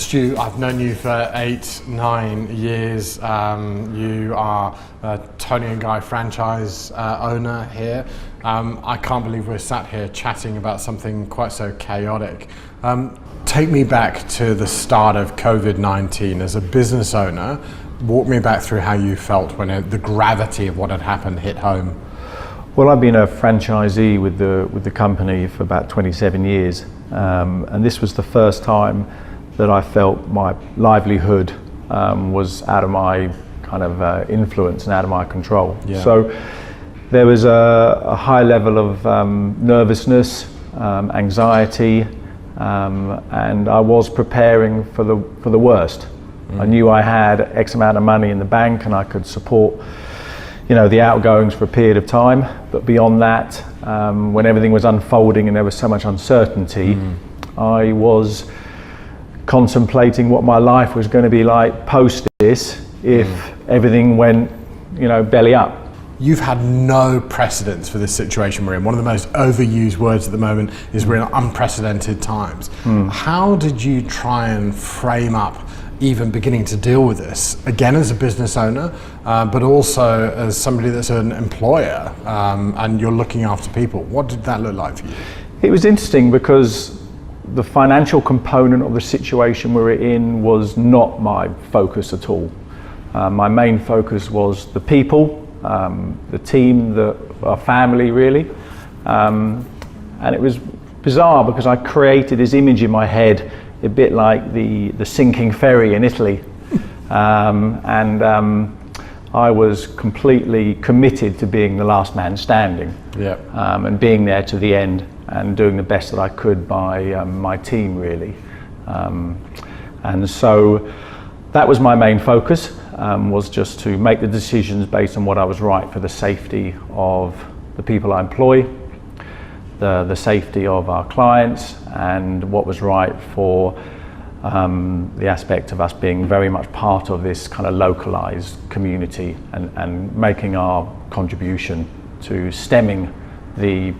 Stu, I've known you for 8-9 years. You are a Tony and Guy franchise owner here. I can't believe we're sat here chatting about something quite so chaotic. Take me back to the start of COVID-19 as a business owner. Walk me back through how you felt when the gravity of what had happened hit home. Well, I've been a franchisee with the company for about 27 years, and this was the first time that I felt my livelihood was out of my kind of influence and out of my control. Yeah. So there was a high level of nervousness, anxiety, and I was preparing for the worst. I knew I had X amount of money in the bank and I could support, the outgoings for a period of time. But beyond that, when everything was unfolding and there was so much uncertainty, I was contemplating what my life was going to be like post this if everything went, belly up. You've had no precedence for this situation we're in. One of the most overused words at the moment is we're in unprecedented times. How did you try and frame up even beginning to deal with this, again as a business owner, but also as somebody that's an employer and you're looking after people? What did that look like for you? It was interesting because the financial component of the situation we were in was not my focus at all. My main focus was the people, the team, our family really. And it was bizarre because I created this image in my head a bit like the sinking ferry in Italy. I was completely committed to being the last man standing. Yep. And being there to the end and doing the best that I could by my team really. And so that was my main focus, was just to make the decisions based on what I was right for the safety of the people I employ, the safety of our clients, and what was right for the aspect of us being very much part of this kind of localized community and making our contribution to stemming the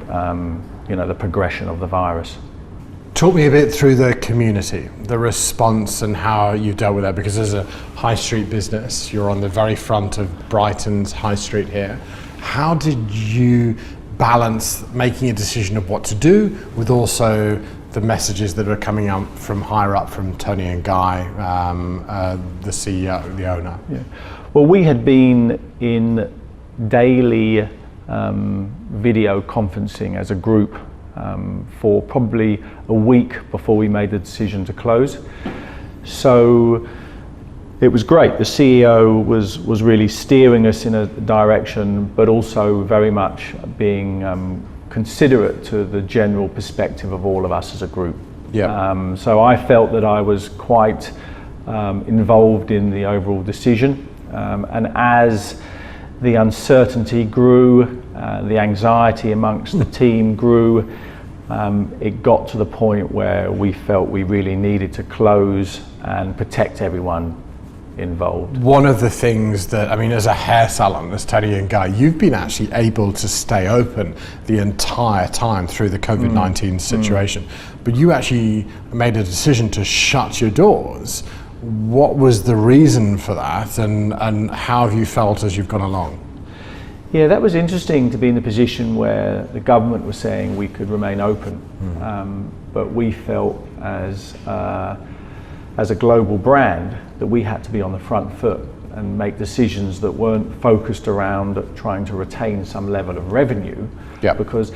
the progression of the virus. Talk me a bit through the community, the response and how you dealt with that, because as a high street business, you're on the very front of Brighton's high street here. How did you balance making a decision of what to do with also the messages that are coming up from higher up from Tony and Guy, the CEO, the owner? Yeah. Well, we had been in daily video conferencing as a group for probably a week before we made the decision to close. So it was great. The CEO was really steering us in a direction, but also very much being considerate to the general perspective of all of us as a group. Yeah. So I felt that I was quite involved in the overall decision, and as the uncertainty grew, the anxiety amongst the team grew, it got to the point where we felt we really needed to close and protect everyone involved. One of the things that, as a hair salon, as Tony and Guy, you've been actually able to stay open the entire time through the COVID-19 situation, but you actually made a decision to shut your doors. What was the reason for that, and how have you felt as you've gone along? Yeah, that was interesting to be in the position where the government was saying we could remain open, but we felt as a global brand that we had to be on the front foot and make decisions that weren't focused around trying to retain some level of revenue. Yeah. Because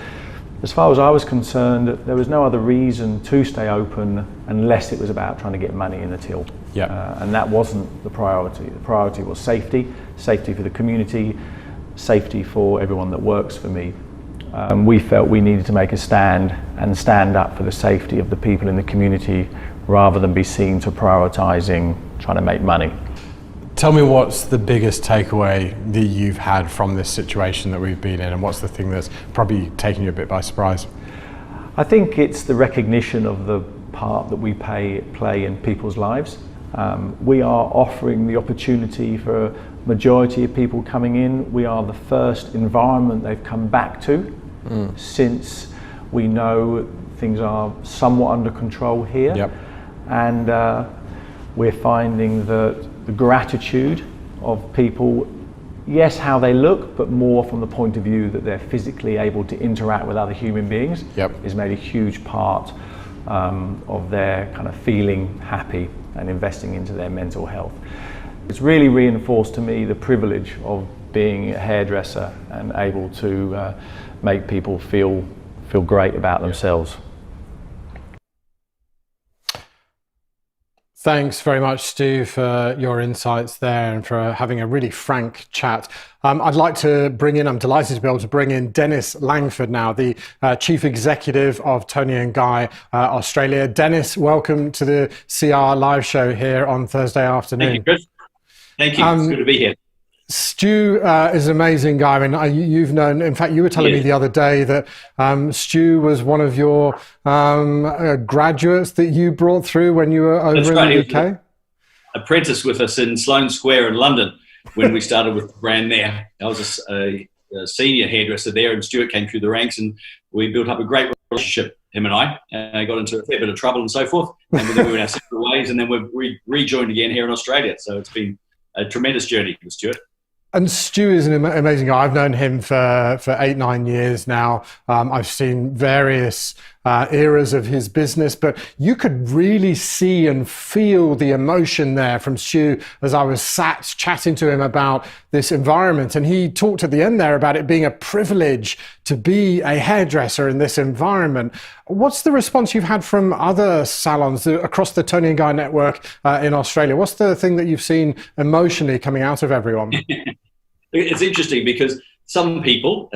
as far as I was concerned, there was no other reason to stay open unless it was about trying to get money in the till. Yeah. And that wasn't the priority. The priority was safety for the community, safety for everyone that works for me. We felt we needed to make a stand and stand up for the safety of the people in the community rather than be seen to prioritizing trying to make money. Tell me what's the biggest takeaway that you've had from this situation that we've been in, and what's the thing that's probably taken you a bit by surprise? I think it's the recognition of the part that we play in people's lives. We are offering the opportunity for a majority of people coming in. We are the first environment they've come back to since we know things are somewhat under control here. Yep. And we're finding that the gratitude of people, yes, how they look, but more from the point of view that they're physically able to interact with other human beings, is made a huge part of their kind of feeling happy and investing into their mental health. It's really reinforced to me the privilege of being a hairdresser and able to make people feel great about themselves. Thanks very much, Stu, for your insights there and for having a really frank chat. I'd like to bring in, I'm delighted to be able to bring in Dennis Langford now, the Chief Executive of Toni & Guy Australia. Dennis, welcome to the CR live show here on Thursday afternoon. Thank you, Chris. Thank you. It's good to be here. Stu is an amazing guy. I mean, you've known, in fact, you were telling me the other day that Stu was one of your graduates that you brought through when you were over in the UK. Apprentice with us in Sloane Square in London when we started with the brand there. I was a senior hairdresser there, and Stuart came through the ranks, and we built up a great relationship, him and I. Got into a fair bit of trouble and so forth, and then we went our separate ways, and then we've rejoined again here in Australia. So it's been a tremendous journey with Stuart. And Stu is an amazing guy. I've known him for 8-9 years now. I've seen various eras of his business, but you could really see and feel the emotion there from Stu as I was sat chatting to him about this environment. And he talked at the end there about it being a privilege to be a hairdresser in this environment. What's the response you've had from other salons across the Toni & Guy network in Australia? What's the thing that you've seen emotionally coming out of everyone? It's interesting because some people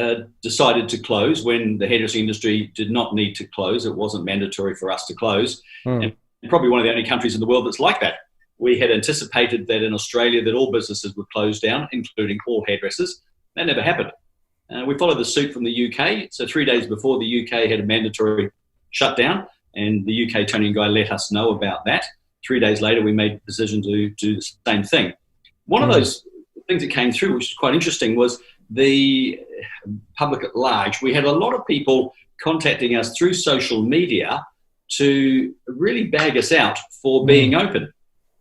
decided to close when the hairdressing industry did not need to close. It wasn't mandatory for us to close. And probably one of the only countries in the world that's like that. We had anticipated that in Australia that all businesses would close down, including all hairdressers. That never happened. We followed the suit from the UK. So 3 days before the UK had a mandatory shutdown, and the UK Toni & Guy let us know about that. 3 days later, we made the decision to do the same thing. One of those things that came through, which is quite interesting, was the public at large. We had a lot of people contacting us through social media to really bag us out for being open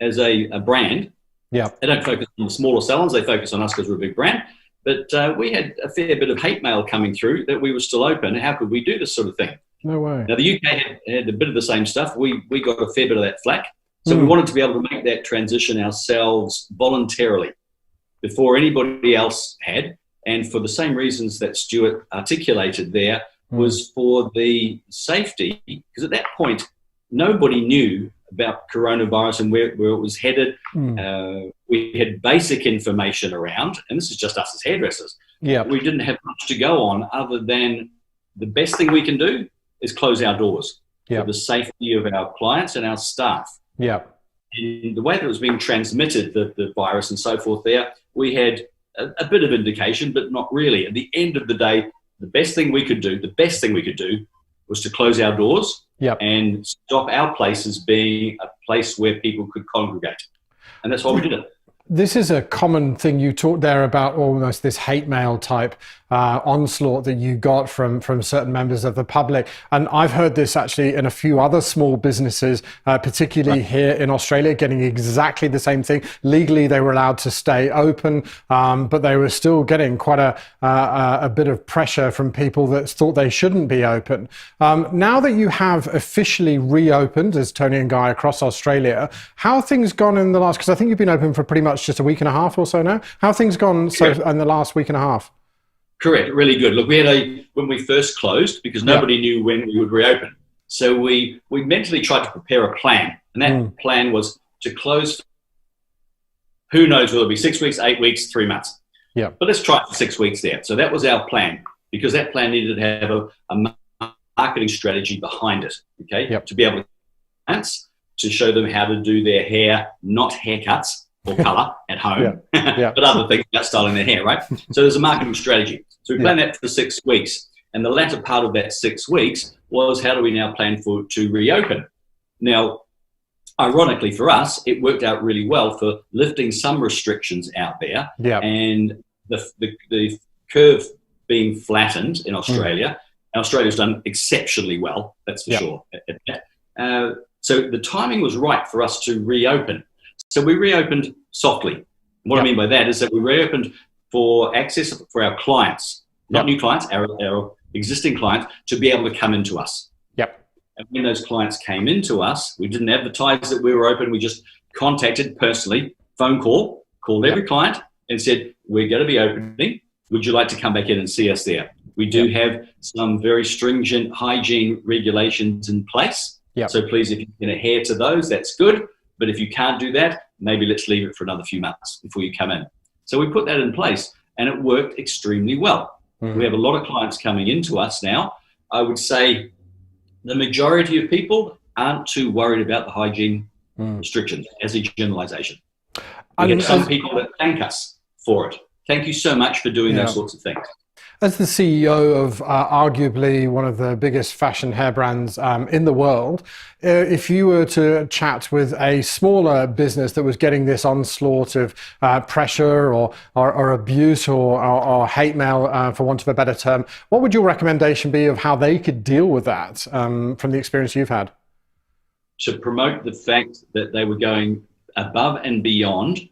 as a brand. Yeah, they don't focus on the smaller salons, they focus on us because we're a big brand. But we had a fair bit of hate mail coming through that we were still open. How could we do this sort of thing? No way. Now, the UK had a bit of the same stuff. We got a fair bit of that flack. So we wanted to be able to make that transition ourselves voluntarily before anybody else had. And for the same reasons that Stuart articulated there, was for the safety, because at that point, nobody knew about coronavirus and where it was headed. We had basic information around, and this is just us as hairdressers. Yeah, we didn't have much to go on other than the best thing we can do is close our doors for the safety of our clients and our staff. Yeah. And the way that it was being transmitted, the virus and so forth there, we had a bit of indication, but not really. At the end of the day, the best thing we could do was to close our doors and stop our places being a place where people could congregate. And that's why we did it. This is a common thing you talked there about, almost this hate mail type onslaught that you got from certain members of the public. And I've heard this actually in a few other small businesses, particularly here in Australia, getting exactly the same thing. Legally, they were allowed to stay open, but they were still getting quite a bit of pressure from people that thought they shouldn't be open. Now that you have officially reopened as Toni & Guy across Australia, how have things gone in the last, because I think you've been open for pretty much just a week and a half or so now. How have things gone in the last week and a half? Correct, really good. Look, we had when we first closed, because nobody knew when we would reopen. So we mentally tried to prepare a plan, and that plan was to close, who knows whether it'll be 6 weeks, 8 weeks, 3 months. Yeah. But let's try it for 6 weeks there. So that was our plan, because that plan needed to have a marketing strategy behind it, okay? Yep. To be able to show them how to do their hair, not haircuts or colour at home, but other things about styling their hair, right? So there's a marketing strategy. So we planned that for 6 weeks. And the latter part of that 6 weeks was, how do we now plan to reopen? Now, ironically for us, it worked out really well for lifting some restrictions out there, and the curve being flattened in Australia. And Australia's done exceptionally well, that's for sure. So the timing was right for us to reopen. So we reopened softly. What I mean by that is that we reopened for access for our clients, not new clients, our existing clients, to be able to come into us. And when those clients came into us, we didn't advertise that we were open. We just contacted personally, called every client and said, we're going to be opening. Would you like to come back in and see us there? We do have some very stringent hygiene regulations in place. So please, if you can adhere to those, that's good. But if you can't do that, maybe let's leave it for another few months before you come in. So we put that in place and it worked extremely well. We have a lot of clients coming into us now. I would say the majority of people aren't too worried about the hygiene restrictions as a generalization. We have some people that thank us for it. Thank you so much for doing those sorts of things. As the CEO of arguably one of the biggest fashion hair brands in the world, if you were to chat with a smaller business that was getting this onslaught of pressure or abuse or hate mail, for want of a better term, what would your recommendation be of how they could deal with that from the experience you've had? To promote the fact that they were going above and beyond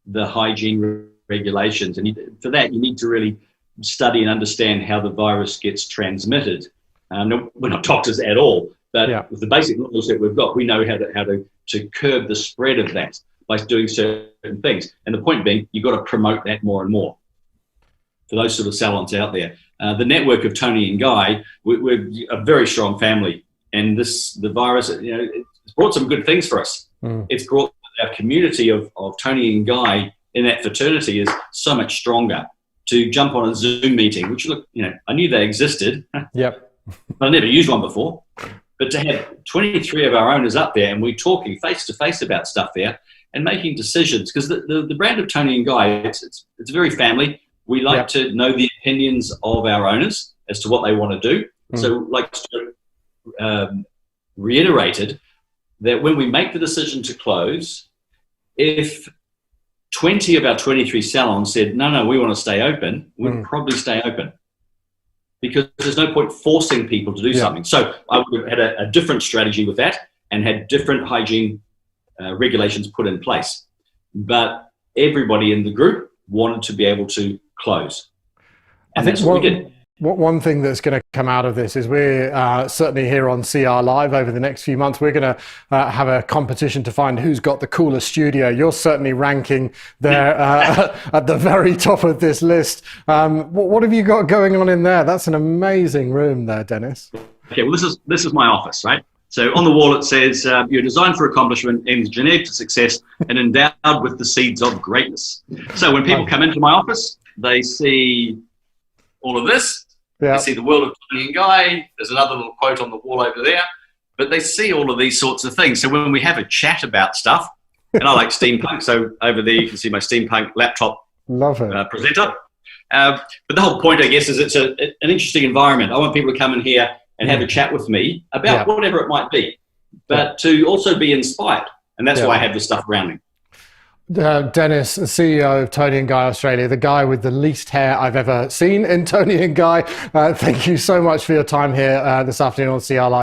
the hygiene regulations. And for that, you need to really study and understand how the virus gets transmitted. No, we're not doctors at all, but with the basic knowledge that we've got, we know how to curb the spread of that by doing certain things. And the point being, you've got to promote that more and more for those sort of salons out there. The network of Toni and Guy, we're a very strong family, and the virus, it's brought some good things for us. It's brought our community of Toni and Guy in that fraternity is so much stronger. To jump on a Zoom meeting, which I knew they existed, but I never used one before. But to have 23 of our owners up there and we're talking face to face about stuff there and making decisions, because the brand of Toni and Guy, it's very family. We like to know the opinions of our owners as to what they want to do. So, like Stuart reiterated, that when we make the decision to close, if 20 of our 23 salons said, no, we want to stay open, we'd probably stay open, because there's no point forcing people to do something. So I would have had a different strategy with that and had different hygiene regulations put in place. But everybody in the group wanted to be able to close. And that's what we did. One thing that's going to come out of this is we're certainly here on CR Live over the next few months, we're going to have a competition to find who's got the coolest studio. You're certainly ranking there at the very top of this list. What have you got going on in there? That's an amazing room there, Dennis. Okay, well, this is my office, right? So on the wall it says, you're designed for accomplishment, engineered to success, and endowed with the seeds of greatness. So when people come into my office, they see all of this. They see the world of Toni and Guy. There's another little quote on the wall over there. But they see all of these sorts of things. So when we have a chat about stuff, and I like steampunk, so over there you can see my steampunk laptop presenter. But the whole point, I guess, is it's an interesting environment. I want people to come in here and have a chat with me about whatever it might be, but to also be inspired. And that's why I have this stuff around me. Dennis, CEO of Toni and Guy Australia, the guy with the least hair I've ever seen in Toni and Guy. Thank you so much for your time here this afternoon on CR Live.